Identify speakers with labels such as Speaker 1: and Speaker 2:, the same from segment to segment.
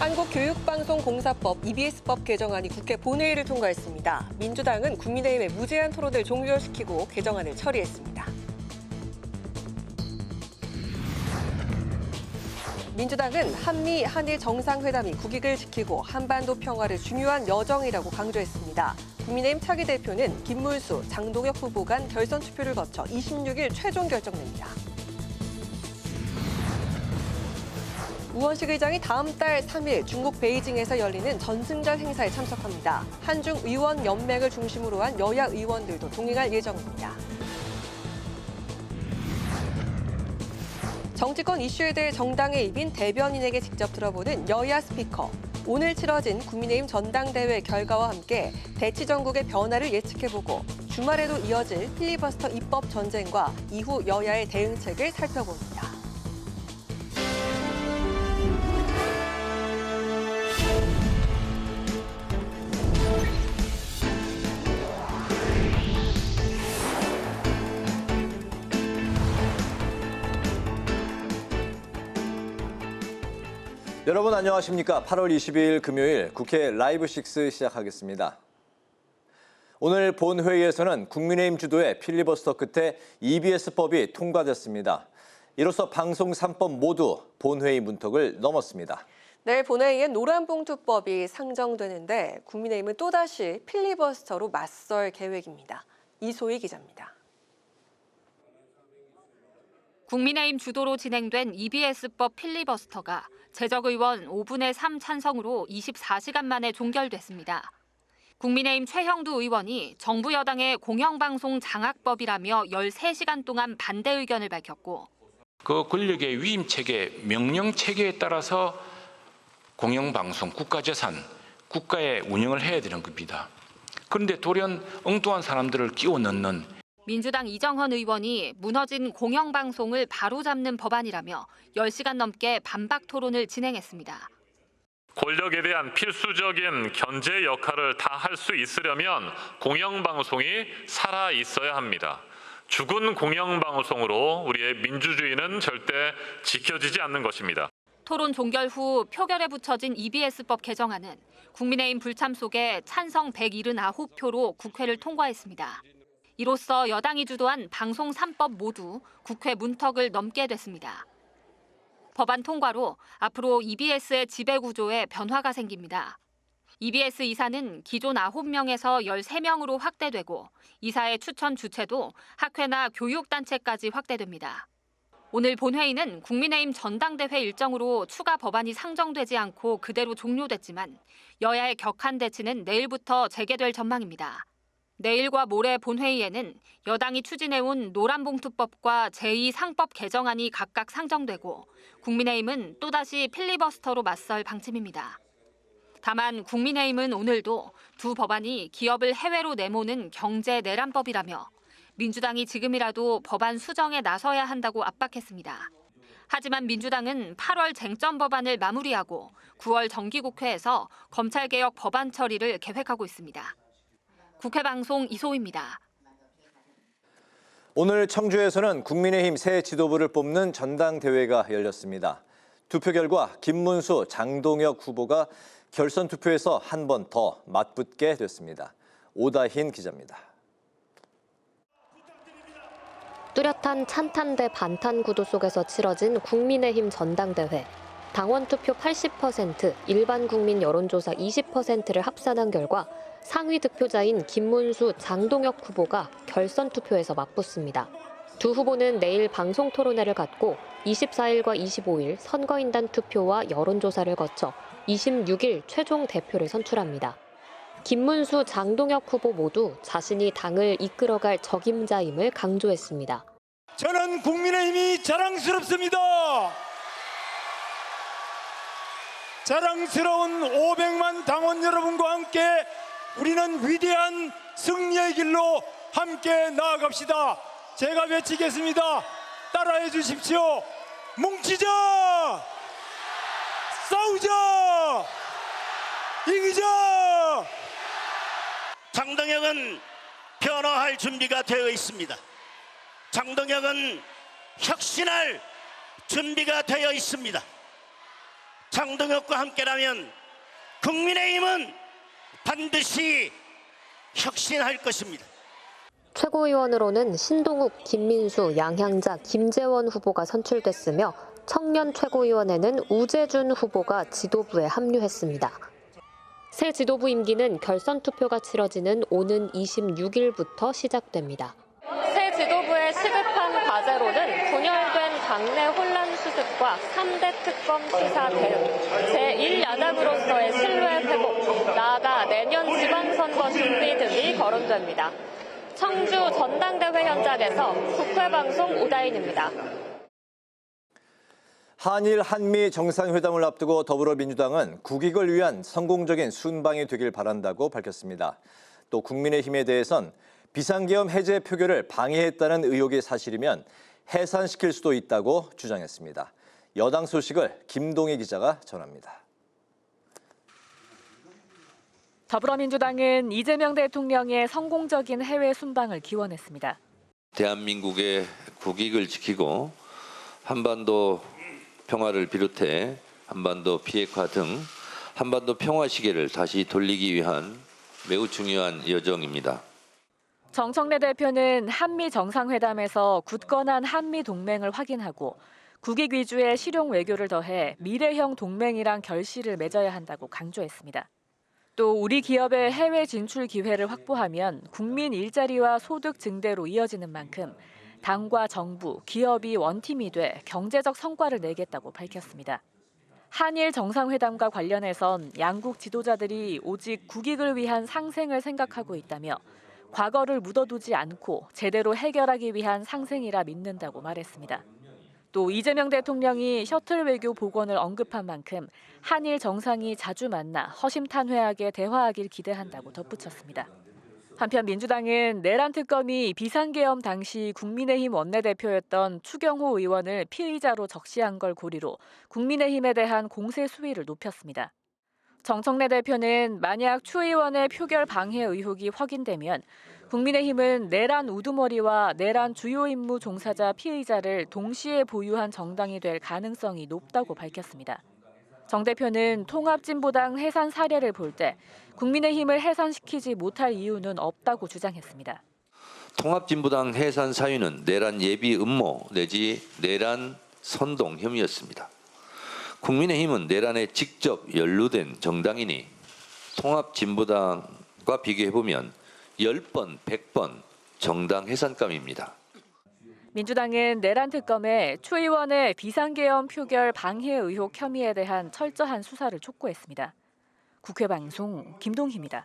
Speaker 1: 한국교육방송공사법 EBS법 개정안이 국회 본회의를 통과했습니다. 민주당은 국민의힘의 무제한 토론을 종결시키고 개정안을 처리했습니다. 민주당은 한미, 한일 정상회담이 국익을 지키고 한반도 평화를 중요한 여정이라고 강조했습니다. 국민의힘 차기 대표는 김문수, 장동혁 후보 간 결선 투표를 거쳐 26일 최종 결정됩니다. 우원식 의장이 다음 달 3일 중국 베이징에서 열리는 전승절 행사에 참석합니다. 한중 의원 연맹을 중심으로 한 여야 의원들도 동행할 예정입니다. 정치권 이슈에 대해 정당의 입인 대변인에게 직접 들어보는 여야 스피커. 오늘 치러진 국민의힘 전당대회 결과와 함께 대치 전국의 변화를 예측해보고 주말에도 이어질 필리버스터 입법 전쟁과 이후 여야의 대응책을 살펴봅니다.
Speaker 2: 여러분 안녕하십니까? 8월 22일 금요일 국회 라이브 6 시작하겠습니다. 오늘 본회의에서는 국민의힘 주도의 필리버스터 끝에 EBS법이 통과됐습니다. 이로써 방송 3법 모두 본회의 문턱을 넘었습니다.
Speaker 1: 내일 본회의엔 노란봉투법이 상정되는데 국민의힘은 또다시 필리버스터로 맞설 계획입니다. 이소희 기자입니다.
Speaker 3: 국민의힘 주도로 진행된 EBS법 필리버스터가 재적의원 5분의 3 찬성으로 24시간 만에 종결됐습니다. 국민의힘 최형두 의원이 정부 여당의 공영방송 장악법이라며 13시간 동안 반대 의견을 밝혔고
Speaker 4: 그 권력의 위임 체계, 명령 체계에 따라서 공영방송, 국가재산, 국가의 운영을 해야 되는 겁니다. 그런데 돌연 엉뚱한 사람들을 끼워 넣는
Speaker 3: 민주당 이정헌 의원이 무너진 공영방송을 바로잡는 법안이라며 10시간 넘게 반박 토론을 진행했습니다.
Speaker 5: 권력에 대한 필수적인 견제 역할을 다 할 수 있으려면 공영방송이 살아 있어야 합니다. 죽은 공영방송으로 우리의 민주주의는 절대 지켜지지 않는 것입니다.
Speaker 3: 토론 종결 후 표결에 붙여진 EBS법 개정안은 국민의힘 불참 속에 찬성 179표로 국회를 통과했습니다. 이로써 여당이 주도한 방송 3법 모두 국회 문턱을 넘게 됐습니다. 법안 통과로 앞으로 EBS의 지배구조에 변화가 생깁니다. EBS 이사는 기존 9명에서 13명으로 확대되고 이사의 추천 주체도 학회나 교육단체까지 확대됩니다. 오늘 본회의는 국민의힘 전당대회 일정으로 추가 법안이 상정되지 않고 그대로 종료됐지만 여야의 격한 대치는 내일부터 재개될 전망입니다. 내일과 모레 본회의에는 여당이 추진해온 노란봉투법과 제2상법 개정안이 각각 상정되고 국민의힘은 또다시 필리버스터로 맞설 방침입니다. 다만 국민의힘은 오늘도 두 법안이 기업을 해외로 내모는 경제 내란법이라며 민주당이 지금이라도 법안 수정에 나서야 한다고 압박했습니다. 하지만 민주당은 8월 쟁점 법안을 마무리하고 9월 정기국회에서 검찰개혁 법안 처리를 계획하고 있습니다. 국회 방송 이소희입니다.
Speaker 2: 오늘 청주에서는 국민의힘 새 지도부를 뽑는 전당대회가 열렸습니다. 투표 결과 김문수, 장동혁 후보가 결선 투표에서 한 번 더 맞붙게 됐습니다. 오다힌 기자입니다.
Speaker 6: 뚜렷한 찬탄 대 반탄 구도 속에서 치러진 국민의힘 전당대회. 당원 투표 80%, 일반 국민 여론조사 20%를 합산한 결과 상위 득표자인 김문수, 장동혁 후보가 결선 투표에서 맞붙습니다. 두 후보는 내일 방송 토론회를 갖고 24일과 25일 선거인단 투표와 여론조사를 거쳐 26일 최종 대표를 선출합니다. 김문수, 장동혁 후보 모두 자신이 당을 이끌어갈 적임자임을 강조했습니다.
Speaker 7: 저는 국민의힘이 자랑스럽습니다. 자랑스러운 500만 당원 여러분과 함께 우리는 위대한 승리의 길로 함께 나아갑시다. 제가 외치겠습니다. 따라해 주십시오. 뭉치자! 싸우자! 이기자!
Speaker 8: 장동혁은 변화할 준비가 되어 있습니다. 장동혁은 혁신할 준비가 되어 있습니다. 장동혁과 함께라면 국민의힘은 반드시 혁신할 것입니다.
Speaker 6: 최고위원으로는 신동욱, 김민수, 양향자, 김재원 후보가 선출됐으며 청년 최고위원회는 우재준 후보가 지도부에 합류했습니다. 새 지도부 임기는 결선 투표가 치러지는 오는 26일부터 시작됩니다. 새 지도부의 시급한 과제로는 분열된 당내 혼란 수습과 3대 특검 수사 대응, 제1야당으로서의 신뢰 회복, 나아가 내년 지방선거 준비 등이 거론됩니다. 청주 전당대회 현장에서 국회방송 오다인입니다.
Speaker 2: 한일 한미 정상회담을 앞두고 더불어민주당은 국익을 위한 성공적인 순방이 되길 바란다고 밝혔습니다. 또 국민의힘에 대해선 비상계엄 해제 표결을 방해했다는 의혹이 사실이면 해산시킬 수도 있다고 주장했습니다. 여당 소식을 김동희 기자가 전합니다.
Speaker 9: 더불어민주당은 이재명 대통령의 성공적인 해외 순방을 기원했습니다.
Speaker 10: 대한민국의 국익을 지키고 한반도 평화를 비롯해 한반도 비핵화 등 한반도 평화 시계를 다시 돌리기 위한 매우 중요한 여정입니다.
Speaker 9: 정청래 대표는 한미 정상회담에서 굳건한 한미 동맹을 확인하고 국익 위주의 실용 외교를 더해 미래형 동맹이랑 결실을 맺어야 한다고 강조했습니다. 또 우리 기업의 해외 진출 기회를 확보하면 국민 일자리와 소득 증대로 이어지는 만큼 당과 정부, 기업이 원팀이 돼 경제적 성과를 내겠다고 밝혔습니다. 한일 정상회담과 관련해선 양국 지도자들이 오직 국익을 위한 상생을 생각하고 있다며 과거를 묻어두지 않고 제대로 해결하기 위한 상생이라 믿는다고 말했습니다. 또 이재명 대통령이 셔틀 외교 복원을 언급한 만큼 한일 정상이 자주 만나 허심탄회하게 대화하길 기대한다고 덧붙였습니다. 한편 민주당은 내란 특검이 비상계엄 당시 국민의힘 원내대표였던 추경호 의원을 피의자로 적시한 걸 고리로 국민의힘에 대한 공세 수위를 높였습니다. 정청래 대표는 만약 추 의원의 표결 방해 의혹이 확인되면 국민의힘은 내란 우두머리와 내란 주요 임무 종사자 피의자를 동시에 보유한 정당이 될 가능성이 높다고 밝혔습니다. 정 대표는 통합진보당 해산 사례를 볼 때 국민의힘을 해산시키지 못할 이유는 없다고 주장했습니다.
Speaker 10: 통합진보당 해산 사유는 내란 예비 음모 내지 내란 선동 혐의였습니다. 국민의힘은 내란에 직접 연루된 정당이니 통합진보당과 비교해보면 10번, 100번 정당 해산감입니다.
Speaker 9: 민주당은 내란 특검에 추 의원의 비상계엄 표결 방해 의혹 혐의에 대한 철저한 수사를 촉구했습니다. 국회 방송 김동희입니다.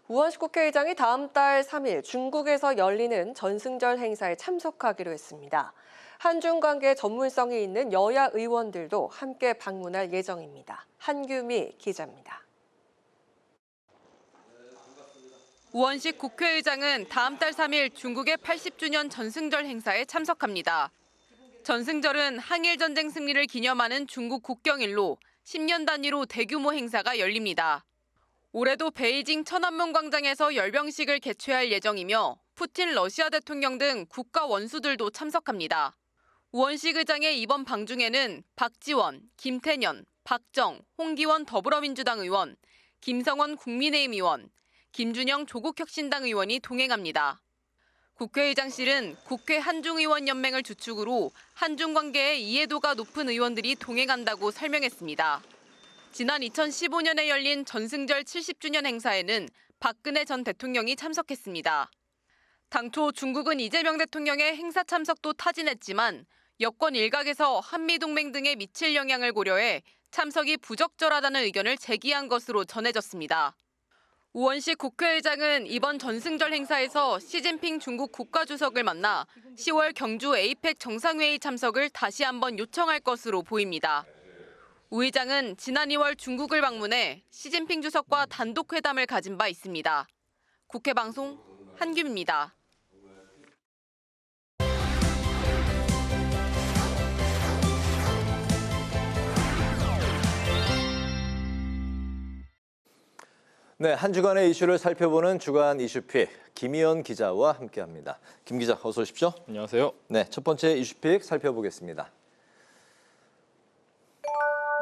Speaker 1: 우원식 국회의장이 다음 달 3일 중국에서 열리는 전승절 행사에 참석하기로 했습니다. 한중 관계에 전문성이 있는 여야 의원들도 함께 방문할 예정입니다. 한규미 기자입니다.
Speaker 11: 우원식 국회의장은 다음 달 3일 중국의 80주년 전승절 행사에 참석합니다. 전승절은 항일 전쟁 승리를 기념하는 중국 국경일로 10년 단위로 대규모 행사가 열립니다. 올해도 베이징 천안문 광장에서 열병식을 개최할 예정이며 푸틴 러시아 대통령 등 국가 원수들도 참석합니다. 우원식 의장의 이번 방중에는 박지원, 김태년, 박정, 홍기원 더불어민주당 의원, 김성원 국민의힘 의원, 김준영 조국혁신당 의원이 동행합니다. 국회의장실은 국회 한중의원연맹을 주축으로 한중 관계에 이해도가 높은 의원들이 동행한다고 설명했습니다. 지난 2015년에 열린 전승절 70주년 행사에는 박근혜 전 대통령이 참석했습니다. 당초 중국은 이재명 대통령의 행사 참석도 타진했지만 여권 일각에서 한미동맹 등에 미칠 영향을 고려해 참석이 부적절하다는 의견을 제기한 것으로 전해졌습니다. 우원식 국회의장은 이번 전승절 행사에서 시진핑 중국 국가주석을 만나 10월 경주 에이펙 정상회의 참석을 다시 한번 요청할 것으로 보입니다. 우 의장은 지난 2월 중국을 방문해 시진핑 주석과 단독 회담을 가진 바 있습니다. 국회 방송 한규미입니다.
Speaker 2: 네, 한 주간의 이슈를 살펴보는 주간 이슈픽 김희연 기자와 함께합니다. 김 기자, 어서 오십시오.
Speaker 12: 안녕하세요.
Speaker 2: 네, 첫 번째 이슈픽 살펴보겠습니다.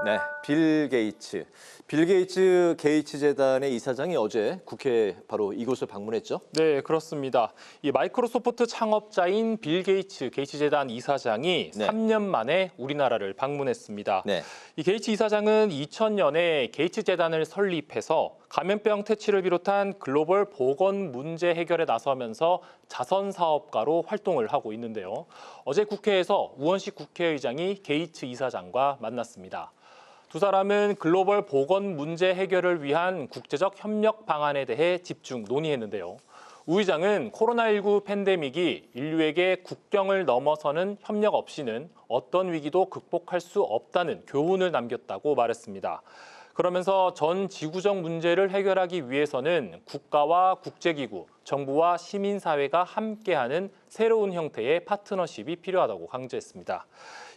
Speaker 2: 네, 빌 게이츠. 빌 게이츠 게이츠재단의 이사장이 어제 국회 바로 이곳을 방문했죠?
Speaker 12: 네, 그렇습니다. 이 마이크로소프트 창업자인 빌 게이츠 게이츠재단 이사장이
Speaker 2: 네.
Speaker 12: 3년 만에 우리나라를 방문했습니다.
Speaker 2: 네.
Speaker 12: 이 게이츠 이사장은 2000년에 게이츠재단을 설립해서 감염병 퇴치를 비롯한 글로벌 보건 문제 해결에 나서면서 자선 사업가로 활동을 하고 있는데요. 어제 국회에서 우원식 국회의장이 게이츠 이사장과 만났습니다. 두 사람은 글로벌 보건 문제 해결을 위한 국제적 협력 방안에 대해 집중 논의했는데요. 우 의장은 코로나19 팬데믹이 인류에게 국경을 넘어서는 협력 없이는 어떤 위기도 극복할 수 없다는 교훈을 남겼다고 말했습니다. 그러면서 전 지구적 문제를 해결하기 위해서는 국가와 국제기구, 정부와 시민사회가 함께하는 새로운 형태의 파트너십이 필요하다고 강조했습니다.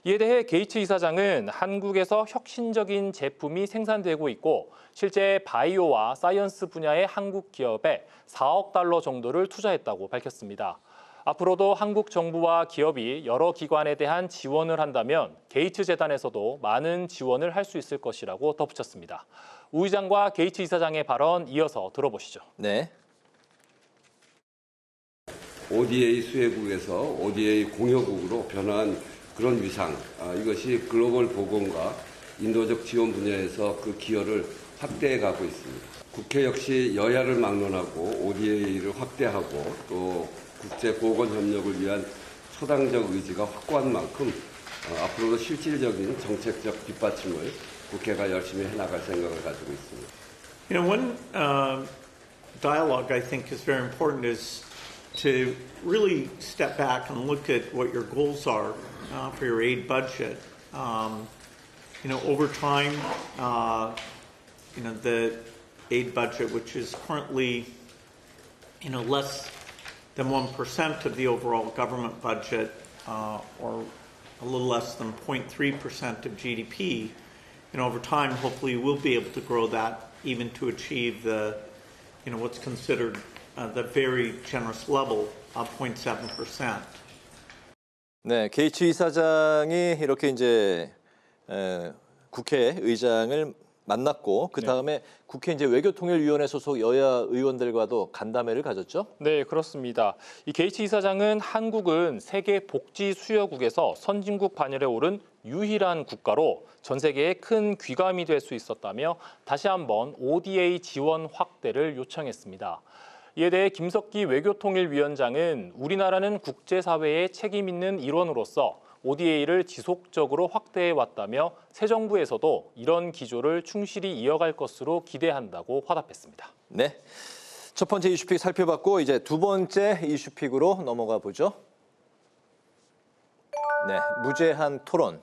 Speaker 12: 이에 대해 게이츠 이사장은 한국에서 혁신적인 제품이 생산되고 있고 실제 바이오와 사이언스 분야의 한국 기업에 4억 달러 정도를 투자했다고 밝혔습니다. 앞으로도 한국 정부와 기업이 여러 기관에 대한 지원을 한다면 게이츠 재단에서도 많은 지원을 할 수 있을 것이라고 덧붙였습니다. 우 의장과 게이츠 이사장의 발언 이어서 들어보시죠.
Speaker 2: 네.
Speaker 13: ODA 수혜국에서 ODA 공여국으로 변화한 그런 위상, 이것이 글로벌 보건과 인도적 지원 분야에서 그 기여를 확대해 가고 있습니다. 국회 역시 여야를 막론하고 ODA를 확대하고 또 국제 보건 협력을 위한 초당적 의지가 확고한 만큼 앞으로도 실질적인 정책적 뒷받침을 국회가 열심히 해나갈 생각을 가지고 있습니다.
Speaker 14: You know, one dialogue I think is very important is to really step back and look at what your goals are for your aid budget. You know, over time, you know, the aid budget, which is currently, you know, less than 1% of the overall government budget, or a little less than 0.3% of GDP, you know, over time, hopefully we'll be able to grow that even to achieve the, you know, what's considered the very generous level of 0.7%.
Speaker 2: 네, 게이츠 이사장이 이렇게 이제 국회의장을 만났고 그 다음에 국회 이제 외교통일위원회 소속 여야 의원들과도 간담회를 가졌죠?
Speaker 12: 네, 그렇습니다. 이 게이츠 이사장은 한국은 세계 복지 수여국에서 선진국 반열에 오른 유일한 국가로 전 세계에 큰 귀감이 될 수 있었다며 다시 한번 ODA 지원 확대를 요청했습니다. 이에 대해 김석기 외교통일위원장은 우리나라는 국제사회에 책임 있는 일원으로서 ODA를 지속적으로 확대해 왔다며 새 정부에서도 이런 기조를 충실히 이어갈 것으로 기대한다고 화답했습니다.
Speaker 2: 네, 첫 번째 이슈픽 살펴봤고 이제 두 번째 이슈픽으로 넘어가 보죠. 네, 무제한 토론.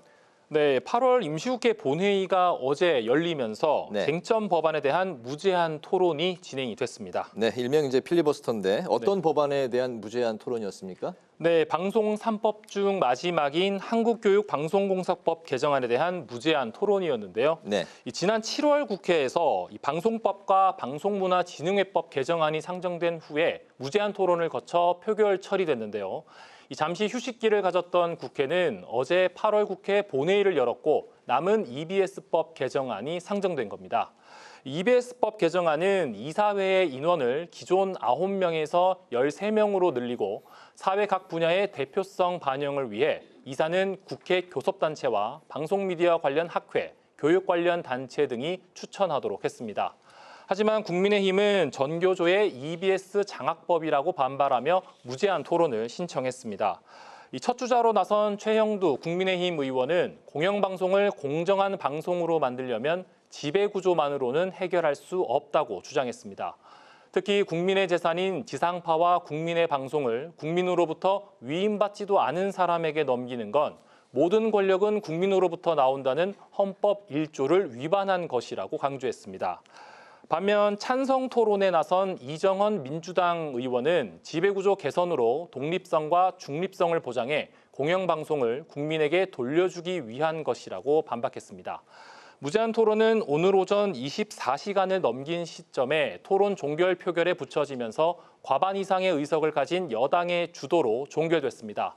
Speaker 12: 네, 8월 임시국회 본회의가 어제 열리면서
Speaker 2: 네.
Speaker 12: 쟁점 법안에 대한 무제한 토론이 진행이 됐습니다.
Speaker 2: 네, 일명 이제 필리버스터인데 어떤 법안에 대한 무제한 토론이었습니까?
Speaker 12: 네, 방송 3법 중 마지막인 한국교육방송공사법 개정안에 대한 무제한 토론이었는데요.
Speaker 2: 네.
Speaker 12: 지난 7월 국회에서 이 방송법과 방송문화진흥회법 개정안이 상정된 후에 무제한 토론을 거쳐 표결 처리됐는데요. 잠시 휴식기를 가졌던 국회는 어제 8월 국회 본회의를 열었고 남은 EBS법 개정안이 상정된 겁니다. EBS법 개정안은 이사회의 인원을 기존 9명에서 13명으로 늘리고 사회 각 분야의 대표성 반영을 위해 이사는 국회 교섭단체와 방송미디어 관련 학회, 교육 관련 단체 등이 추천하도록 했습니다. 하지만 국민의힘은 전교조의 EBS 장악법이라고 반발하며 무제한 토론을 신청했습니다. 이 첫 주자로 나선 최형두 국민의힘 의원은 공영방송을 공정한 방송으로 만들려면 지배구조만으로는 해결할 수 없다고 주장했습니다. 특히 국민의 재산인 지상파와 국민의 방송을 국민으로부터 위임받지도 않은 사람에게 넘기는 건 모든 권력은 국민으로부터 나온다는 헌법 1조를 위반한 것이라고 강조했습니다. 반면 찬성 토론에 나선 이정헌 민주당 의원은 지배구조 개선으로 독립성과 중립성을 보장해 공영방송을 국민에게 돌려주기 위한 것이라고 반박했습니다. 무제한 토론은 오늘 오전 24시간을 넘긴 시점에 토론 종결 표결에 붙여지면서 과반 이상의 의석을 가진 여당의 주도로 종결됐습니다.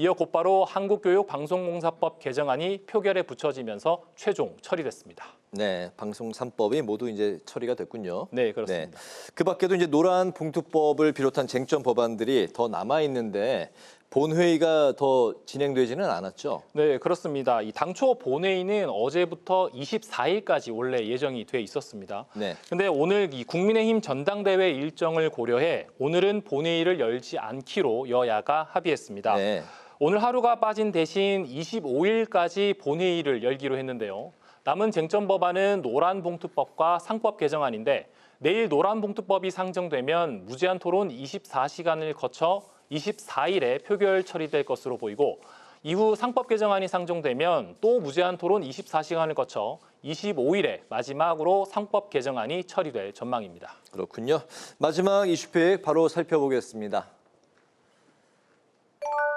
Speaker 12: 이어 곧바로 한국교육방송공사법 개정안이 표결에 붙여지면서 최종 처리됐습니다.
Speaker 2: 네, 방송 3법이 모두 이제 처리가 됐군요.
Speaker 12: 네, 그렇습니다.
Speaker 2: 네. 그 밖에도 이제 노란 봉투법을 비롯한 쟁점 법안들이 더 남아 있는데 본회의가 더 진행되지는 않았죠?
Speaker 12: 네, 그렇습니다. 이 당초 본회의는 어제부터 24일까지 원래 예정이 돼 있었습니다.
Speaker 2: 네.
Speaker 12: 근데 오늘 이 국민의힘 전당대회 일정을 고려해 오늘은 본회의를 열지 않기로 여야가 합의했습니다.
Speaker 2: 네.
Speaker 12: 오늘 하루가 빠진 대신 25일까지 본회의를 열기로 했는데요. 남은 쟁점 법안은 노란봉투법과 상법 개정안인데 내일 노란봉투법이 상정되면 무제한 토론 24시간을 거쳐 24일에 표결 처리될 것으로 보이고 이후 상법 개정안이 상정되면 또 무제한 토론 24시간을 거쳐 25일에 마지막으로 상법 개정안이 처리될 전망입니다.
Speaker 2: 그렇군요. 마지막 이슈픽 바로 살펴보겠습니다.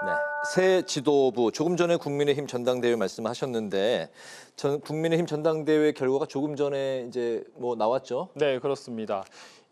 Speaker 2: 네, 새 지도부, 조금 전에 국민의힘 전당대회 말씀하셨는데 국민의힘 전당대회 결과가 조금 전에 이제 나왔죠?
Speaker 12: 네, 그렇습니다.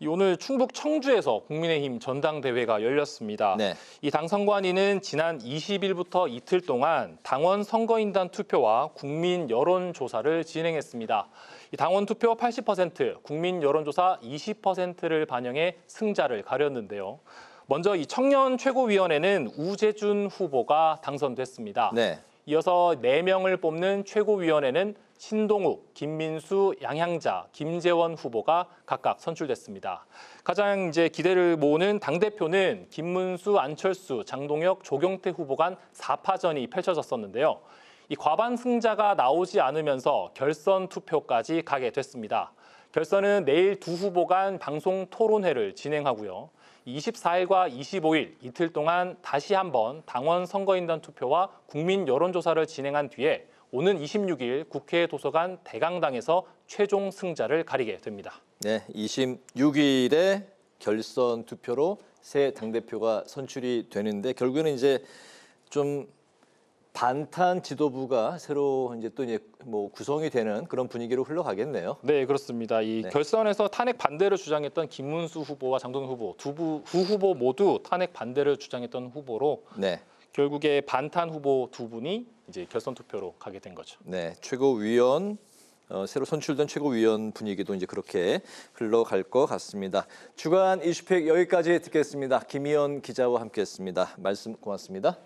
Speaker 12: 오늘 충북 청주에서 국민의힘 전당대회가 열렸습니다.
Speaker 2: 네.
Speaker 12: 이 당 선관위는 지난 20일부터 이틀 동안 당원 선거인단 투표와 국민 여론조사를 진행했습니다. 이 당원 투표 80%, 국민 여론조사 20%를 반영해 승자를 가렸는데요. 먼저 이 청년 최고위원회는 우재준 후보가 당선됐습니다.
Speaker 2: 네.
Speaker 12: 이어서 4명을 뽑는 최고위원회는 신동욱, 김민수, 양향자, 김재원 후보가 각각 선출됐습니다. 가장 이제 기대를 모으는 당대표는 김문수, 안철수, 장동혁, 조경태 후보 간 4파전이 펼쳐졌었는데요. 이 과반 승자가 나오지 않으면서 결선 투표까지 가게 됐습니다. 결선은 내일 두 후보 간 방송 토론회를 진행하고요. 24일과 25일 이틀 동안 다시 한번 당원 선거인단 투표와 국민 여론조사를 진행한 뒤에 오는 26일 국회 도서관 대강당에서 최종 승자를 가리게 됩니다.
Speaker 2: 네, 26일에 결선 투표로 새 당대표가 선출이 되는데 결국에는 이제 좀 반탄 지도부가 새로 이제 또 구성이 되는 그런 분위기로 흘러가겠네요.
Speaker 12: 네, 그렇습니다. 이 결선에서 탄핵 반대를 주장했던 김문수 후보와 장동혁 후보 두 후보 모두 탄핵 반대를 주장했던 후보로 결국에 반탄 후보 두 분이 이제 결선 투표로 가게 된 거죠.
Speaker 2: 네, 최고위원 새로 선출된 최고위원 분위기도 이제 그렇게 흘러갈 것 같습니다. 주간 이슈픽 여기까지 듣겠습니다. 김희연 기자와 함께했습니다. 말씀 고맙습니다.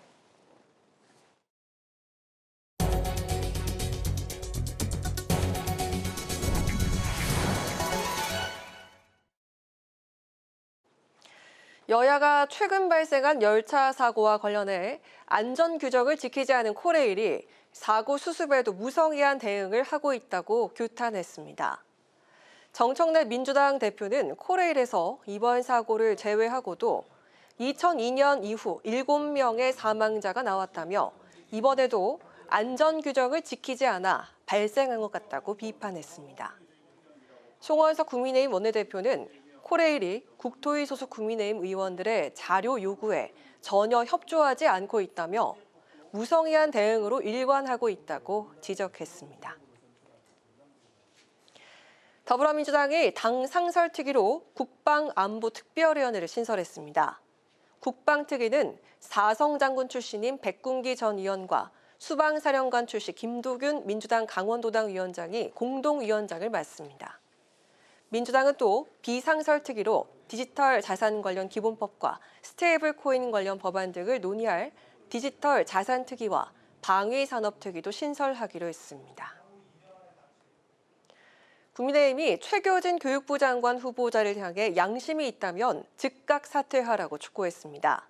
Speaker 1: 여야가 최근 발생한 열차 사고와 관련해 안전 규정을 지키지 않은 코레일이 사고 수습에도 무성의한 대응을 하고 있다고 규탄했습니다. 정청래 민주당 대표는 코레일에서 이번 사고를 제외하고도 2002년 이후 7명의 사망자가 나왔다며 이번에도 안전 규정을 지키지 않아 발생한 것 같다고 비판했습니다. 송원석 국민의힘 원내대표는 코레일이 국토위 소속 국민의힘 의원들의 자료 요구에 전혀 협조하지 않고 있다며 무성의한 대응으로 일관하고 있다고 지적했습니다. 더불어민주당이 당 상설특위로 국방안보특별위원회를 신설했습니다. 국방특위는 사성 장군 출신인 백군기 전 의원과 수방사령관 출신 김도균 민주당 강원도당 위원장이 공동위원장을 맡습니다. 민주당은 또 비상설특위로 디지털 자산 관련 기본법과 스테이블 코인 관련 법안 등을 논의할 디지털 자산특위와 방위산업특위도 신설하기로 했습니다. 국민의힘이 최교진 교육부 장관 후보자를 향해 양심이 있다면 즉각 사퇴하라고 촉구했습니다.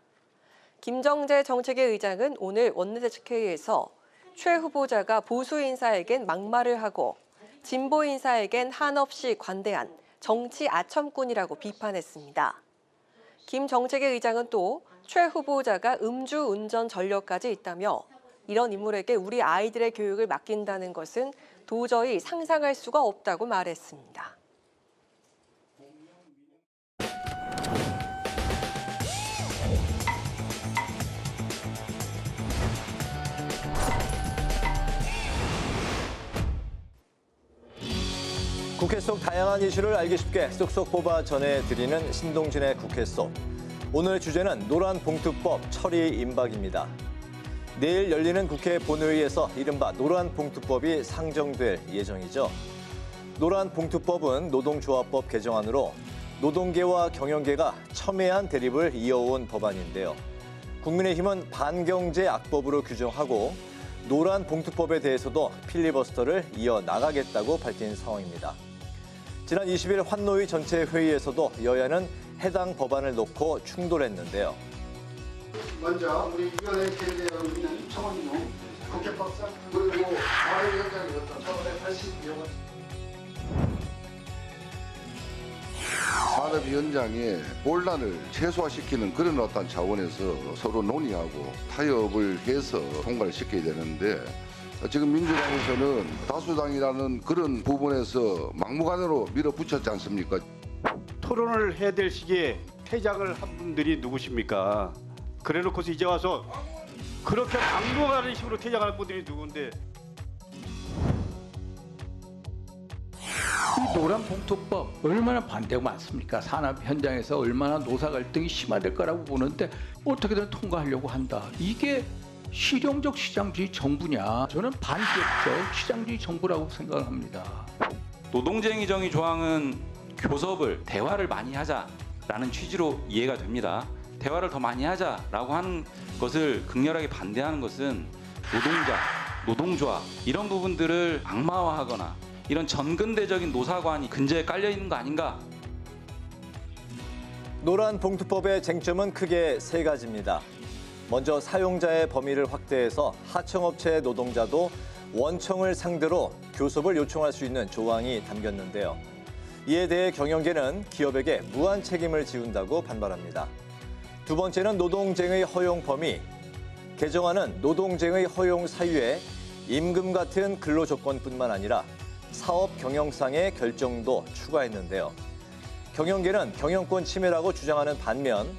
Speaker 1: 김정재 정책위 의장은 오늘 원내대책회의에서 최 후보자가 보수 인사에겐 막말을 하고 진보 인사에겐 한없이 관대한 정치 아첨꾼이라고 비판했습니다. 김 정책위 의장은 또 최 후보자가 음주운전 전력까지 있다며 이런 인물에게 우리 아이들의 교육을 맡긴다는 것은 도저히 상상할 수가 없다고 말했습니다.
Speaker 2: 국회 속 다양한 이슈를 알기 쉽게 쏙쏙 뽑아 전해드리는 신동진의 국회 속. 오늘 주제는 노란봉투법 처리 임박입니다. 내일 열리는 국회 본회의에서 이른바 노란봉투법이 상정될 예정이죠. 노란봉투법은 노동조합법 개정안으로 노동계와 경영계가 첨예한 대립을 이어온 법안인데요. 국민의힘은 반경제 악법으로 규정하고 노란봉투법에 대해서도 필리버스터를 이어나가겠다고 밝힌 상황입니다. 지난 20일 환노위 전체 회의에서도 여야는 해당 법안을 놓고 충돌했는데요.
Speaker 15: 먼저 우리 위원회 체제에 있는 청원용 국회법상 그리고 사회위원장이었던 1982년
Speaker 16: 산업위원장의 혼란을 최소화시키는 그런 어떤 차원에서 서로 논의하고 타협을 해서 통과를 시켜야 되는데 지금 민주당에서는 다수당이라는 그런 부분에서 막무가내로 밀어붙였지 않습니까?
Speaker 17: 토론을 해야 될 시기에 퇴장을 한 분들이 누구십니까? 그래놓고서 이제 와서 그렇게 강도가는 식으로 퇴장하는 분들이 누군데?
Speaker 18: 이 노란봉투법 얼마나 반대가 많습니까? 산업 현장에서 얼마나 노사 갈등이 심화될 거라고 보는데 어떻게든 통과하려고 한다. 이게 실용적 시장주의 정부냐? 저는 반기업적 시장주의 정부라고 생각을 합니다.
Speaker 19: 노동쟁의 정의 조항은 교섭을, 대화를 많이 하자라는 취지로 이해가 됩니다. 대화를 더 많이 하자라고 하는 것을 극렬하게 반대하는 것은 노동자, 노동조합 이런 부분들을 악마화하거나 이런 전근대적인 노사관이 근저에 깔려 있는 거 아닌가?
Speaker 2: 노란봉투법의 쟁점은 크게 세 가지입니다. 먼저 사용자의 범위를 확대해서 하청업체 노동자도 원청을 상대로 교섭을 요청할 수 있는 조항이 담겼는데요. 이에 대해 경영계는 기업에게 무한 책임을 지운다고 반발합니다. 두 번째는 노동쟁의 허용 범위. 개정안은 노동쟁의 허용 사유에 임금 같은 근로 조건뿐만 아니라 사업 경영상의 결정도 추가했는데요. 경영계는 경영권 침해라고 주장하는 반면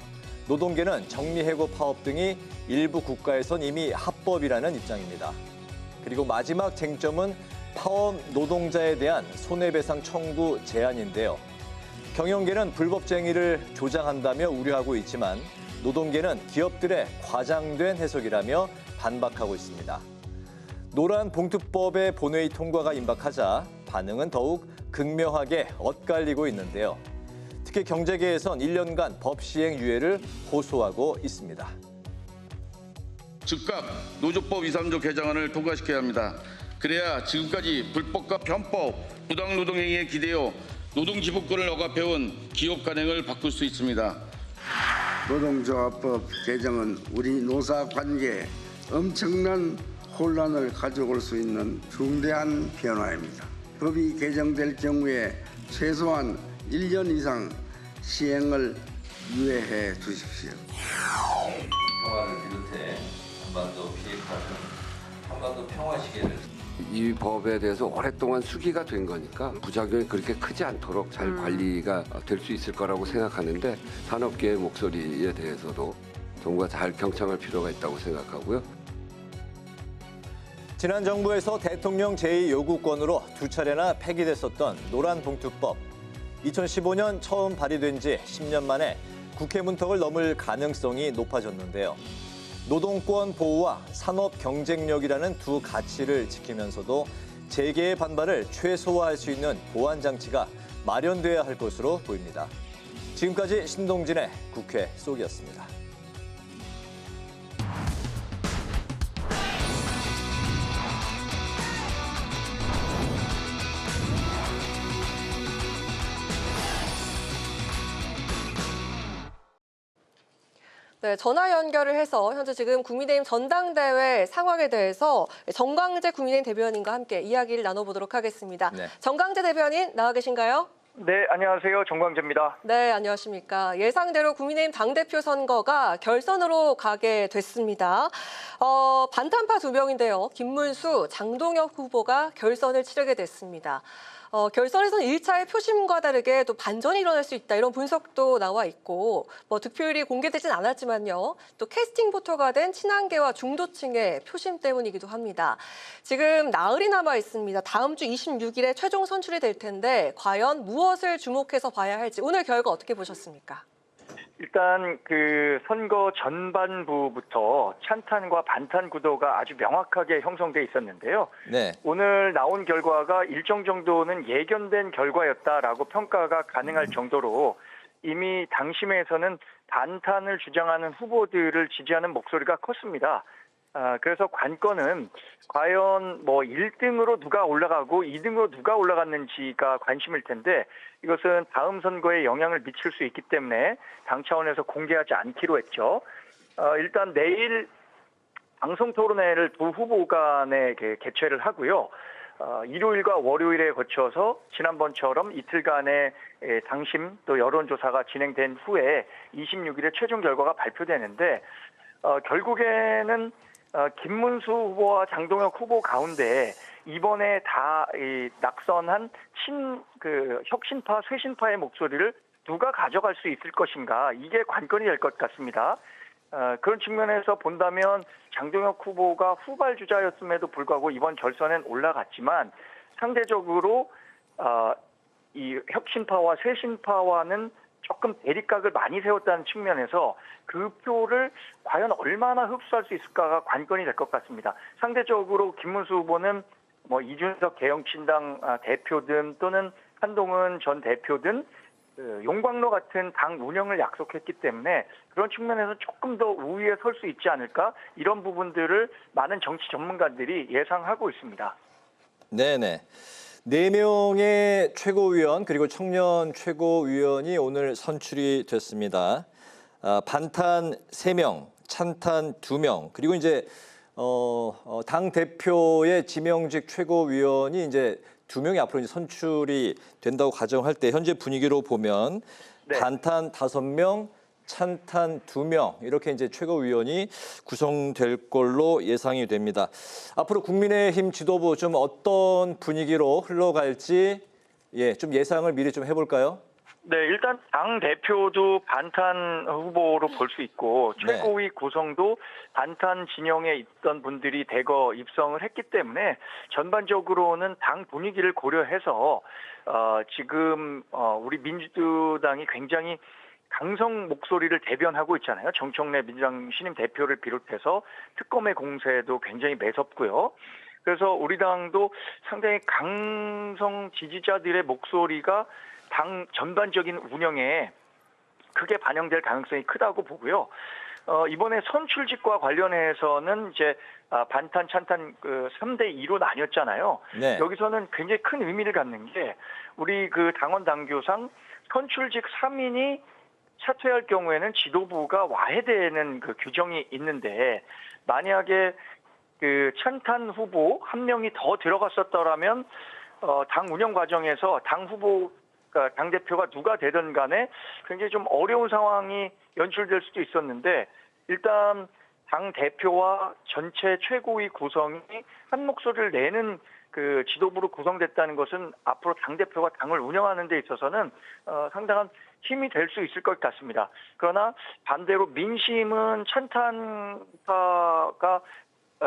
Speaker 2: 노동계는 정리해고 파업 등이 일부 국가에선 이미 합법이라는 입장입니다. 그리고 마지막 쟁점은 파업 노동자에 대한 손해배상 청구 제한인데요. 경영계는 불법쟁이를 조장한다며 우려하고 있지만 노동계는 기업들의 과장된 해석이라며 반박하고 있습니다. 노란봉투법의 본회의 통과가 임박하자 반응은 더욱 극명하게 엇갈리고 있는데요. 특히 경제계에선 1년간 법 시행 유예를 호소하고 있습니다.
Speaker 20: 즉각 노조법 2, 3조 개정안을 통과시켜야 합니다. 그래야 지금까지 불법과 편법, 부당노동행위에 기대어 노동기본권을 억압해온 기업 간행을 바꿀 수 있습니다.
Speaker 21: 노동조합법 개정은 우리 노사관계에 엄청난 혼란을 가져올 수 있는 중대한 변화입니다. 법이 개정될 경우에 최소한 1년 이상 시행을 유예해 주십시오.
Speaker 10: 평화를 비롯해 한반도 비핵화는 한반도 평화 시계를
Speaker 13: 이 법에 대해서 오랫동안 수기가 된 거니까 부작용이 그렇게 크지 않도록 잘 관리가 될 수 있을 거라고 생각하는데 산업계의 목소리에 대해서도 정부가 잘 경청할 필요가 있다고 생각하고요.
Speaker 2: 지난 정부에서 대통령 제2 요구권으로 두 차례나 폐기됐었던 노란봉투법. 2015년 처음 발의된 지 10년 만에 국회 문턱을 넘을 가능성이 높아졌는데요. 노동권 보호와 산업 경쟁력이라는 두 가치를 지키면서도 재계의 반발을 최소화할 수 있는 보완 장치가 마련돼야 할 것으로 보입니다. 지금까지 신동진의 국회 속이었습니다.
Speaker 1: 네, 전화 연결을 해서 현재 지금 국민의힘 전당대회 상황에 대해서 정광재 국민의힘 대변인과 함께 이야기를 나눠보도록 하겠습니다. 네. 정광재 대변인 나와 계신가요?
Speaker 22: 네, 안녕하세요. 정광재입니다.
Speaker 1: 네, 안녕하십니까. 예상대로 국민의힘 당대표 선거가 결선으로 가게 됐습니다. 반탄파 두 명인데요. 김문수, 장동혁 후보가 결선을 치르게 됐습니다. 결선에서는 1차의 표심과 다르게 또 반전이 일어날 수 있다 이런 분석도 나와 있고 득표율이 공개되진 않았지만요. 또 캐스팅 보터가 된 친한계와 중도층의 표심 때문이기도 합니다. 지금 나흘이 남아 있습니다. 다음 주 26일에 최종 선출이 될 텐데 과연 무엇을 주목해서 봐야 할지 오늘 결과 어떻게 보셨습니까?
Speaker 22: 일단 그 선거 전반부부터 찬탄과 반탄 구도가 아주 명확하게 형성돼 있었는데요.
Speaker 2: 네.
Speaker 22: 오늘 나온 결과가 일정 정도는 예견된 결과였다라고 평가가 가능할 정도로 이미 당심에서는 반탄을 주장하는 후보들을 지지하는 목소리가 컸습니다. 그래서 관건은 과연 뭐 1등으로 누가 올라가고 2등으로 누가 올라갔는지가 관심일 텐데 이것은 다음 선거에 영향을 미칠 수 있기 때문에 당 차원에서 공개하지 않기로 했죠. 일단 내일 방송 토론회를 두 후보 간에 개최를 하고요. 일요일과 월요일에 거쳐서 지난번처럼 이틀간의 당심 또 여론조사가 진행된 후에 26일에 최종 결과가 발표되는데 결국에는 김문수 후보와 장동혁 후보 가운데 이번에 다 낙선한 혁신파, 쇄신파의 목소리를 누가 가져갈 수 있을 것인가 이게 관건이 될 것 같습니다. 그런 측면에서 본다면 장동혁 후보가 후발 주자였음에도 불구하고 이번 결선엔 올라갔지만 상대적으로 이 혁신파와 쇄신파와는 조금 대립각을 많이 세웠다는 측면에서 그 표를 과연 얼마나 흡수할 수 있을까가 관건이 될 것 같습니다. 상대적으로 김문수 후보는 뭐 이준석 개혁신당 대표든 또는 한동훈 전 대표든 용광로 같은 당 운영을 약속했기 때문에 그런 측면에서 조금 더 우위에 설 수 있지 않을까 이런 부분들을 많은 정치 전문가들이 예상하고 있습니다.
Speaker 2: 네네. 4명의 최고위원 그리고 청년 최고위원이 오늘 선출이 됐습니다. 반탄 3명, 찬탄 2명, 그리고 이제 당 대표의 지명직 최고위원이 이제 2명이 앞으로 이제 선출이 된다고 가정할 때 현재 분위기로 보면 네. 반탄 5명, 찬탄 2명 이렇게 이제 최고위원이 구성될 걸로 예상이 됩니다. 앞으로 국민의힘 지도부 좀 어떤 분위기로 흘러갈지 좀 예상을 미리 좀 해볼까요?
Speaker 22: 네, 일단 당 대표도 반탄 후보로 볼 수 있고 최고위 구성도 반탄 진영에 있던 분들이 대거 입성을 했기 때문에 전반적으로는 당 분위기를 고려해서 지금 우리 민주당이 굉장히 강성 목소리를 대변하고 있잖아요. 정청래 민주당 신임 대표를 비롯해서 특검의 공세도 굉장히 매섭고요. 그래서 우리 당도 상당히 강성 지지자들의 목소리가 당 전반적인 운영에 크게 반영될 가능성이 크다고 보고요. 이번에 선출직과 관련해서는 이제 반탄, 찬탄 3대2로 나뉘었잖아요. 네. 여기서는 굉장히 큰 의미를 갖는 게 우리 그 당원 당규상 선출직 3인이 사퇴할 경우에는 지도부가 와해되는 그 규정이 있는데 만약에 그 찬탄 후보 한 명이 더 들어갔었더라면 당 운영 과정에서 당 후보 당대표가 누가 되든 간에 굉장히 좀 어려운 상황이 연출될 수도 있었는데 일단 당대표와 전체 최고위 구성이 한 목소리를 내는 그 지도부로 구성됐다는 것은 앞으로 당대표가 당을 운영하는 데 있어서는 상당한 힘이 될 수 있을 것 같습니다. 그러나 반대로 민심은 찬탄파가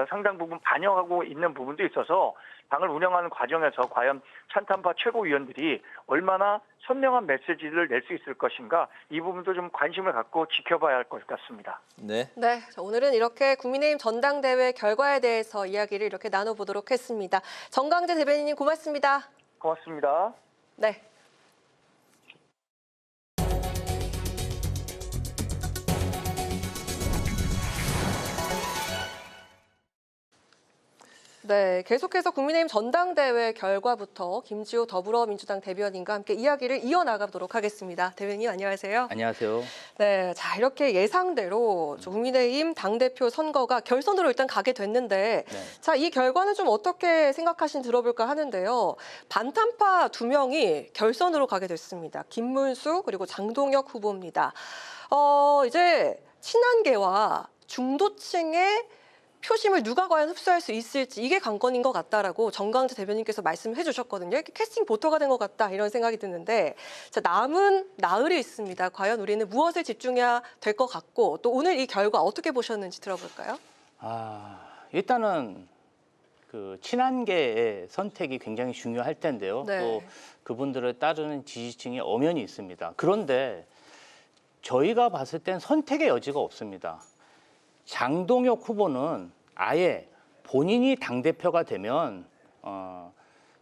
Speaker 22: 상당 부분 반영하고 있는 부분도 있어서 당을 운영하는 과정에서 과연 찬탄파 최고위원들이 얼마나 선명한 메시지를 낼 수 있을 것인가 이 부분도 좀 관심을 갖고 지켜봐야 할 것 같습니다.
Speaker 2: 네.
Speaker 1: 네, 오늘은 이렇게 국민의힘 전당대회 결과에 대해서 이야기를 이렇게 나눠보도록 했습니다. 정강재 대변인님 고맙습니다.
Speaker 22: 고맙습니다.
Speaker 1: 네. 네, 계속해서 국민의힘 전당대회 결과부터 김지호 더불어민주당 대변인과 함께 이야기를 이어나가도록 하겠습니다. 대변인 안녕하세요.
Speaker 4: 안녕하세요.
Speaker 1: 네, 자 이렇게 예상대로 국민의힘 당대표 선거가 결선으로 일단 가게 됐는데 자, 이 결과는 좀 어떻게 생각하신 들어볼까 하는데요. 반탄파 2명이 결선으로 가게 됐습니다. 김문수 그리고 장동혁 후보입니다. 이제 친한계와 중도층의 표심을 누가 과연 흡수할 수 있을지 이게 관건인 것 같다라고 정강재 대변인께서 말씀해 주셨거든요. 이렇게 캐스팅 보터가 된 것 같다 이런 생각이 드는데 자, 남은 나흘이 있습니다. 과연 우리는 무엇을 집중해야 될 것 같고 또 오늘 이 결과 어떻게 보셨는지 들어볼까요?
Speaker 4: 일단은 그 친한계의 선택이 굉장히 중요할 텐데요.
Speaker 1: 네.
Speaker 4: 또 그분들을 따르는 지지층이 엄연히 있습니다. 그런데 저희가 봤을 땐 선택의 여지가 없습니다. 장동혁 후보는 아예 본인이 당대표가 되면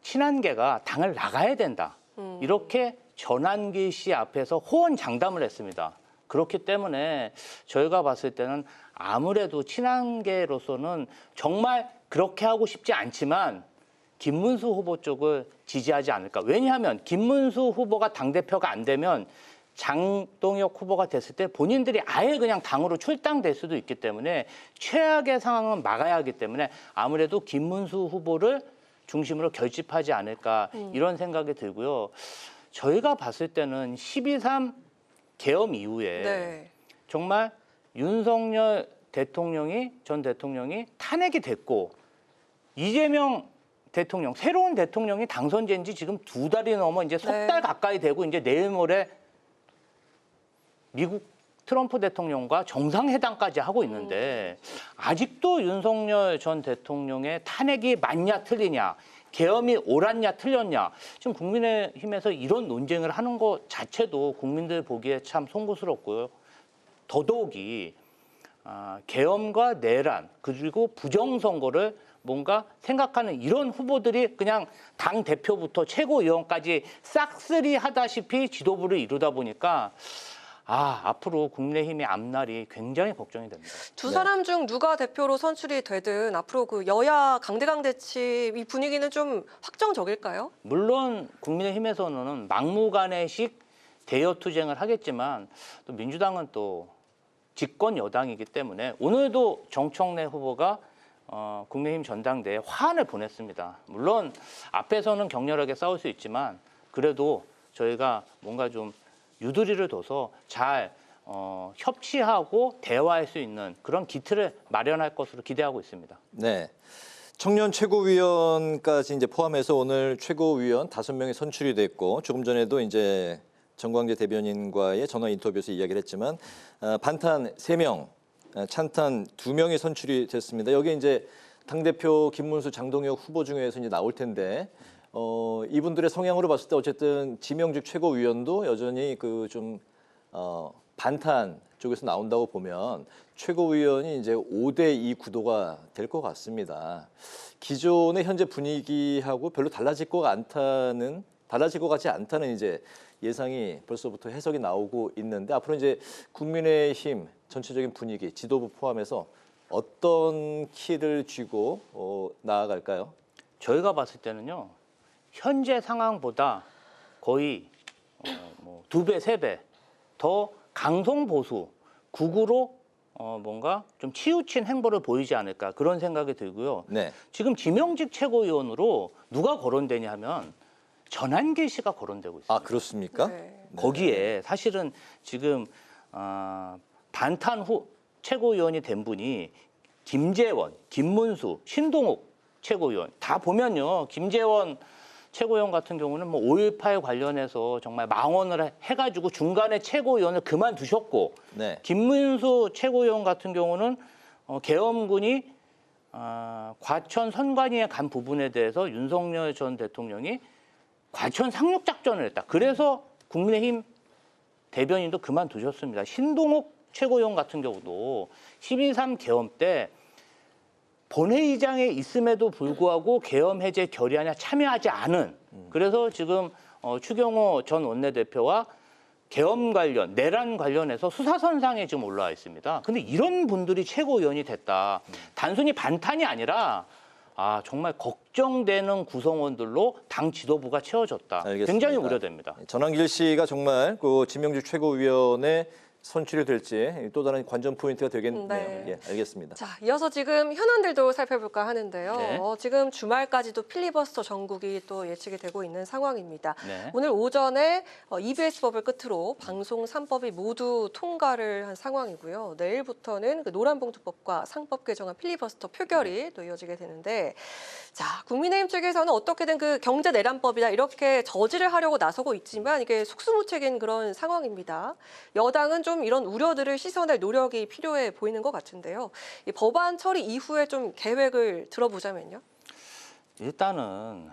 Speaker 4: 친한계가 당을 나가야 된다. 이렇게 전환기 씨 앞에서 호언장담을 했습니다. 그렇기 때문에 저희가 봤을 때는 아무래도 친한계로서는 정말 그렇게 하고 싶지 않지만 김문수 후보 쪽을 지지하지 않을까. 왜냐하면 김문수 후보가 당대표가 안 되면 장동혁 후보가 됐을 때 본인들이 아예 그냥 당으로 출당될 수도 있기 때문에 최악의 상황은 막아야 하기 때문에 아무래도 김문수 후보를 중심으로 결집하지 않을까 이런 생각이 들고요. 저희가 봤을 때는 12.3 계엄 이후에
Speaker 1: 네.
Speaker 4: 정말 윤석열 전 대통령이 탄핵이 됐고 이재명 대통령, 새로운 대통령이 당선된 지 지금 2달이 넘어 이제 석 달 가까이 되고 이제 내일 모레 미국 트럼프 대통령과 정상회담까지 하고 있는데 아직도 윤석열 전 대통령의 탄핵이 맞냐 틀리냐, 계엄이 옳았냐 틀렸냐, 지금 국민의힘에서 이런 논쟁을 하는 것 자체도 국민들 보기에 참 송구스럽고요. 더더욱이 계엄과 내란 그리고 부정선거를 뭔가 생각하는 이런 후보들이 그냥 당 대표부터 최고위원까지 싹쓸이 하다시피 지도부를 이루다 보니까 앞으로 국민의힘의 앞날이 굉장히 걱정이 됩니다.
Speaker 1: 두 사람 중 누가 대표로 선출이 되든 앞으로 그 여야 강대강 대치 이 분위기는 좀 확정적일까요?
Speaker 4: 물론 국민의힘에서는 막무가내식 대여투쟁을 하겠지만 또 민주당은 또 집권 여당이기 때문에 오늘도 정청래 후보가 국민의힘 전당대회에 화환을 보냈습니다. 물론 앞에서는 격렬하게 싸울 수 있지만 그래도 저희가 뭔가 좀 유두리를 둬서 잘 협치하고 대화할 수 있는 그런 기틀을 마련할 것으로 기대하고 있습니다.
Speaker 2: 네. 청년 최고위원까지 이제 포함해서 오늘 최고위원 5명이 선출이 됐고 조금 전에도 이제 정광재 대변인과의 전화 인터뷰에서 이야기를 했지만 반탄 3명, 찬탄 2명이 선출이 됐습니다. 여기 이제 당대표 김문수, 장동혁 후보 중에서 이제 나올 텐데 이분들의 성향으로 봤을 때 어쨌든 지명직 최고위원도 여전히 그 좀 반탄 쪽에서 나온다고 보면 최고위원이 이제 5대2 구도가 될 것 같습니다. 기존의 현재 분위기하고 별로 달라질 것 같지 않다는 이제 예상이 벌써부터 해석이 나오고 있는데 앞으로 이제 국민의힘 전체적인 분위기, 지도부 포함해서 어떤 키를 쥐고 나아갈까요?
Speaker 4: 저희가 봤을 때는요. 현재 상황보다 거의 2배, 3배 더 강성보수, 극우로 뭔가 좀 치우친 행보를 보이지 않을까 그런 생각이 들고요.
Speaker 2: 네.
Speaker 4: 지금 지명직 최고위원으로 누가 거론되냐 하면 전한길 씨가 거론되고 있습니다.
Speaker 2: 아, 그렇습니까?
Speaker 4: 거기에 사실은 지금 반탄 최고위원이 된 분이 김재원, 김문수, 신동욱 최고위원 다 보면요. 김재원 최고위원 같은 경우는 5.18 관련해서 정말 망언을 해가지고 중간에 최고위원을 그만두셨고 김문수 최고위원 같은 경우는 계엄군이 과천 선관위에 간 부분에 대해서 윤석열 전 대통령이 과천 상륙 작전을 했다. 그래서 국민의힘 대변인도 그만두셨습니다. 신동욱 최고위원 같은 경우도 12.3 계엄 때 본회의장에 있음에도 불구하고 계엄 해제 결의안에 참여하지 않은 그래서 지금 추경호 전 원내대표와 계엄 관련, 내란 관련해서 수사선상에 지금 올라와 있습니다. 근데 이런 분들이 최고위원이 됐다. 단순히 반탄이 아니라 정말 걱정되는 구성원들로 당 지도부가 채워졌다.
Speaker 2: 알겠습니다.
Speaker 4: 굉장히 우려됩니다.
Speaker 2: 전한길 씨가 정말 그 지명직 최고위원에 선출이 될지 또 다른 관전 포인트가 되겠네요.
Speaker 1: 네.
Speaker 2: 예, 알겠습니다.
Speaker 1: 자, 이어서 지금 현안들도 살펴볼까 하는데요.
Speaker 2: 네.
Speaker 1: 지금 주말까지도 필리버스터 전국이 또 예측이 되고 있는 상황입니다.
Speaker 4: 네.
Speaker 1: 오늘 오전에 EBS법을 끝으로 방송 3법이 모두 통과를 한 상황이고요. 내일부터는 그 노란봉투법과 상법 개정안 필리버스터 표결이 또 이어지게 되는데 자, 국민의힘 측에서는 어떻게든 그 경제 내란법이다 이렇게 저지를 하려고 나서고 있지만 이게 속수무책인 그런 상황입니다. 여당은 좀 이런 우려들을 씻어낼 노력이 필요해 보이는 것 같은데요. 이 법안 처리 이후에 좀 계획을 들어보자면요.
Speaker 4: 일단은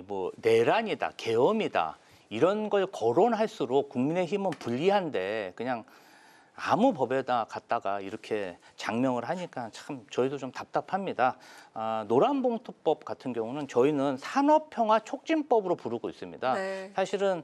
Speaker 4: 뭐 내란이다, 계엄이다 이런 걸 거론할수록 국민의힘은 불리한데 그냥 아무 법에다 갖다가 이렇게 장명을 하니까 참 저희도 좀 답답합니다. 노란봉투법 같은 경우는 저희는 산업평화 촉진법으로 부르고 있습니다.
Speaker 1: 네.
Speaker 4: 사실은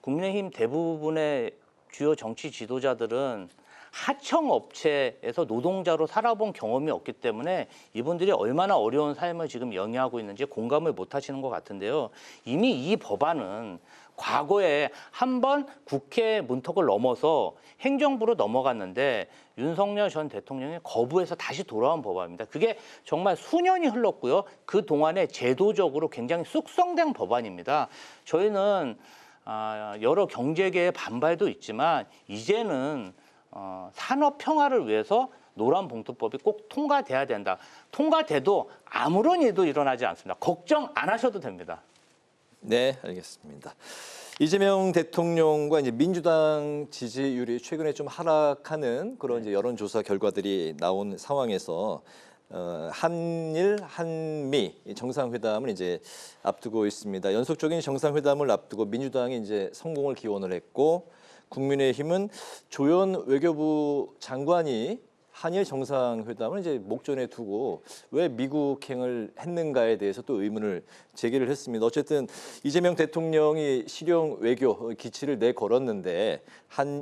Speaker 4: 국민의힘 대부분의 주요 정치 지도자들은 하청업체에서 노동자로 살아본 경험이 없기 때문에 이분들이 얼마나 어려운 삶을 지금 영위하고 있는지 공감을 못 하시는 것 같은데요. 이미 이 법안은 과거에 한번 국회 문턱을 넘어서 행정부로 넘어갔는데 윤석열 전 대통령이 거부해서 다시 돌아온 법안입니다. 그게 정말 수년이 흘렀고요. 그동안에 제도적으로 굉장히 숙성된 법안입니다. 저희는 여러 경제계의 반발도 있지만 이제는 산업 평화를 위해서 노란봉투법이 꼭 통과돼야 된다. 통과돼도 아무런 일도 일어나지 않습니다. 걱정 안 하셔도 됩니다.
Speaker 2: 네, 알겠습니다. 이재명 대통령과 이제 민주당 지지율이 최근에 좀 하락하는 그런 이제 여론조사 결과들이 나온 상황에서 한일, 한미 정상회담을 이제 앞두고 있습니다. 연속적인 정상회담을 앞두고 민주당이 이제 성공을 기원을 했고 국민의힘은 조현 외교부 장관이 한일 정상회담을 이제 목전에 두고 왜 미국행을 했는가에 대해서 또 의문을 제기를 했습니다. 어쨌든 이재명 대통령이 실용 외교 기치를 내걸었는데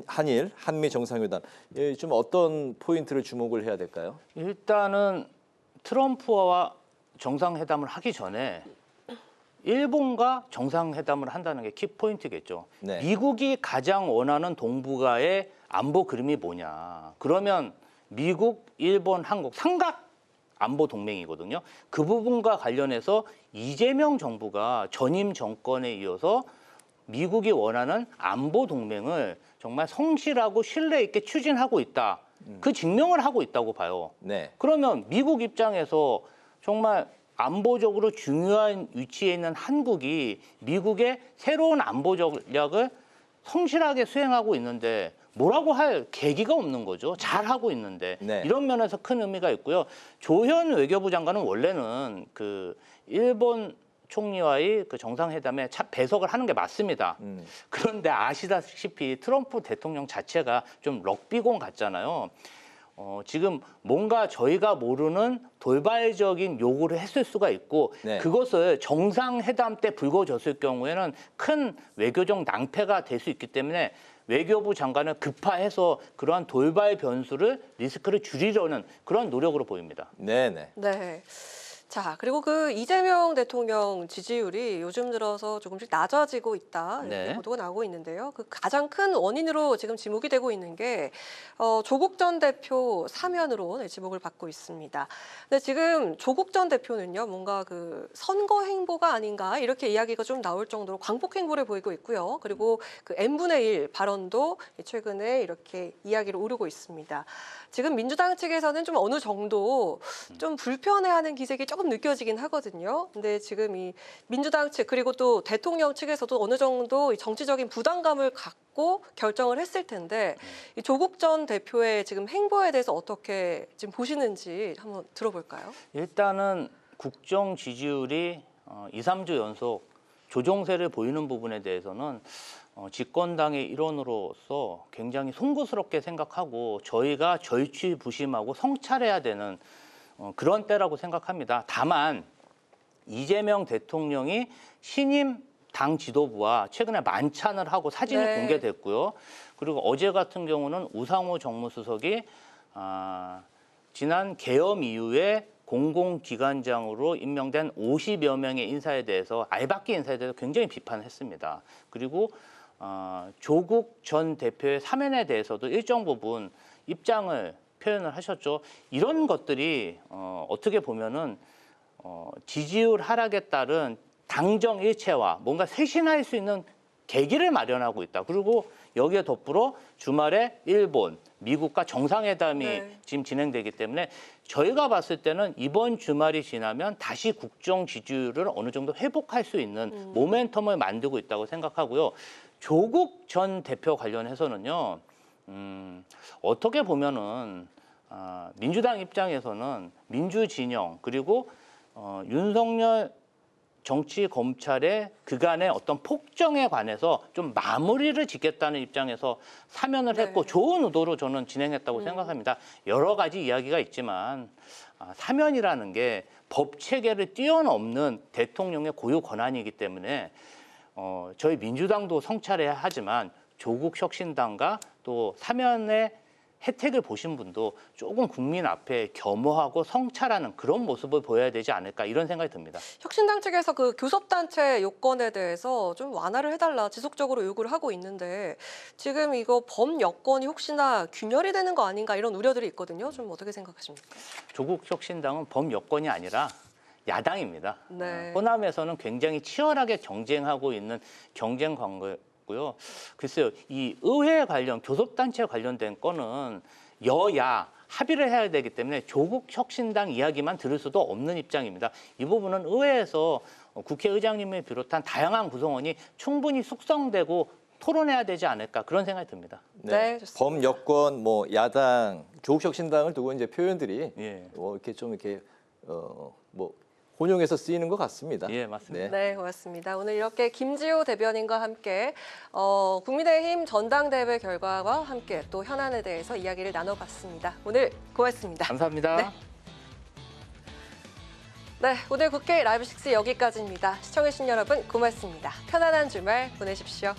Speaker 2: 한일, 한미 정상회담 좀 어떤 포인트를 주목을 해야 될까요?
Speaker 4: 일단은 트럼프와 정상회담을 하기 전에 일본과 정상회담을 한다는 게 키포인트겠죠.
Speaker 2: 네.
Speaker 4: 미국이 가장 원하는 동북아의 안보 그림이 뭐냐. 그러면 미국, 일본, 한국 삼각 안보 동맹이거든요. 그 부분과 관련해서 이재명 정부가 전임 정권에 이어서 미국이 원하는 안보 동맹을 정말 성실하고 신뢰 있게 추진하고 있다. 그 증명을 하고 있다고 봐요.
Speaker 2: 네.
Speaker 4: 그러면 미국 입장에서 정말 안보적으로 중요한 위치에 있는 한국이 미국의 새로운 안보 전략을 성실하게 수행하고 있는데 뭐라고 할 계기가 없는 거죠. 잘하고 있는데.
Speaker 2: 네.
Speaker 4: 이런 면에서 큰 의미가 있고요. 조현 외교부 장관은 원래는 그 일본 총리와의 그 정상회담에 배석을 하는 게 맞습니다. 그런데 아시다시피 트럼프 대통령 자체가 좀 럭비공 같잖아요. 지금 뭔가 저희가 모르는 돌발적인 요구를 했을 수가 있고
Speaker 2: 네.
Speaker 4: 그것을 정상회담 때 불거졌을 경우에는 큰 외교적 낭패가 될 수 있기 때문에 외교부 장관은 급파해서 그러한 돌발 변수를 리스크를 줄이려는 그런 노력으로 보입니다.
Speaker 2: 네네.
Speaker 1: 네. 자, 그리고 그 이재명 대통령 지지율이 요즘 들어서 조금씩 낮아지고 있다 이렇게
Speaker 4: 네.
Speaker 1: 보도가 나오고 있는데요. 그 가장 큰 원인으로 지금 지목이 되고 있는 게 조국 전 대표 사면으로 네, 지목을 받고 있습니다. 근데 지금 조국 전 대표는요, 뭔가 그 선거 행보가 아닌가 이렇게 이야기가 좀 나올 정도로 광복 행보를 보이고 있고요. 그리고 그 n분의 1 발언도 최근에 이렇게 이야기를 오르고 있습니다. 지금 민주당 측에서는 좀 어느 정도 좀 불편해하는 기색이 조금 느껴지긴 하거든요. 근데 지금 이 민주당 측 그리고 또 대통령 측에서도 어느 정도 이 정치적인 부담감을 갖고 결정을 했을 텐데 이 조국 전 대표의 지금 행보에 대해서 어떻게 지금 보시는지 한번 들어볼까요?
Speaker 4: 일단은 국정 지지율이 2, 3주 연속 조정세를 보이는 부분에 대해서는 집권당의 일원으로서 굉장히 송구스럽게 생각하고 저희가 절취부심하고 성찰해야 되는 그런 때라고 생각합니다. 다만 이재명 대통령이 신임 당 지도부와 최근에 만찬을 하고 사진이
Speaker 1: 네.
Speaker 4: 공개됐고요. 그리고 어제 같은 경우는 우상호 정무수석이 지난 계엄 이후에 공공기관장으로 임명된 50여 명의 인사에 대해서 알박기 인사에 대해서 굉장히 비판했습니다. 그리고 조국 전 대표의 사면에 대해서도 일정 부분 입장을 표현을 하셨죠. 이런 것들이 어떻게 보면은 지지율 하락에 따른 당정 일체와 뭔가 쇄신할 수 있는 계기를 마련하고 있다. 그리고 여기에 덧불어 주말에 일본, 미국과 정상회담이
Speaker 1: 네.
Speaker 4: 지금 진행되기 때문에 저희가 봤을 때는 이번 주말이 지나면 다시 국정 지지율을 어느 정도 회복할 수 있는 모멘텀을 만들고 있다고 생각하고요. 조국 전 대표 관련해서는요. 어떻게 보면은 민주당 입장에서는 민주진영 그리고 윤석열 정치 검찰의 그간의 어떤 폭정에 관해서 좀 마무리를 짓겠다는 입장에서 사면을 했고 좋은 의도로 저는 진행했다고 생각합니다. 여러 가지 이야기가 있지만 사면이라는 게 법 체계를 뛰어넘는 대통령의 고유 권한이기 때문에 저희 민주당도 성찰해야 하지만 조국 혁신당과 또 사면의 혜택을 보신 분도 조금 국민 앞에 겸허하고 성찰하는 그런 모습을 보여야 되지 않을까 이런 생각이 듭니다.
Speaker 1: 혁신당 측에서 그 교섭단체 요건에 대해서 좀 완화를 해달라 지속적으로 요구를 하고 있는데 지금 이거 범여건이 혹시나 균열이 되는 거 아닌가 이런 우려들이 있거든요. 좀 어떻게 생각하십니까?
Speaker 4: 조국 혁신당은 범여건이 아니라 야당입니다.
Speaker 1: 네.
Speaker 4: 호남에서는 굉장히 치열하게 경쟁하고 있는 경쟁 관계고요. 글쎄요, 이 의회 관련 교섭단체 관련된 건은 여야 합의를 해야 되기 때문에 조국 혁신당 이야기만 들을 수도 없는 입장입니다. 이 부분은 의회에서 국회의장님을 비롯한 다양한 구성원이 충분히 숙성되고 토론해야 되지 않을까 그런 생각이 듭니다.
Speaker 1: 네,
Speaker 2: 범여권, 뭐 야당, 조국 혁신당을 두고 이제 표현들이 이렇게 좀 이렇게 뭐 혼용해서 쓰이는 것 같습니다.
Speaker 4: 예, 맞습니다.
Speaker 1: 네, 고맙습니다. 오늘 이렇게 김지호 대변인과 함께 국민의힘 전당대회 결과와 함께 또 현안에 대해서 이야기를 나눠봤습니다. 오늘 고맙습니다.
Speaker 4: 감사합니다.
Speaker 1: 네, 오늘 국회 라이브 6 여기까지입니다. 시청해주신 여러분 고맙습니다. 편안한 주말 보내십시오.